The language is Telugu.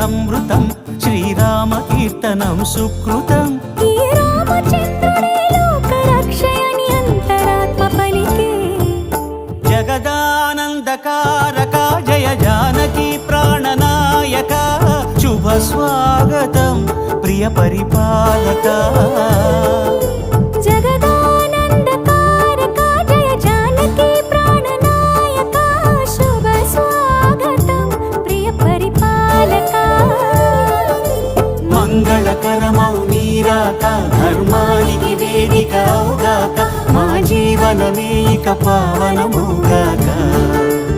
అమృతం శ్రీరామ కీర్తనం సుకృతం. ఈ రామచంద్రుడే లోకరక్షయని అంతరాత్మ పలికే. జగదానందకారక జయ జానకి ప్రాణనాయక శుభ స్వాగతం ప్రియ పరిపాలక. జగదానందకారక జయ జానకి ప్రాణనాయక శుభ స్వాగతం ప్రియ పరిపాలక. మంగళకరమౌ నీరాక ధర్మానికి వేదిక అవుగాక మా జీవనమే ఇక పావనమౌగాక.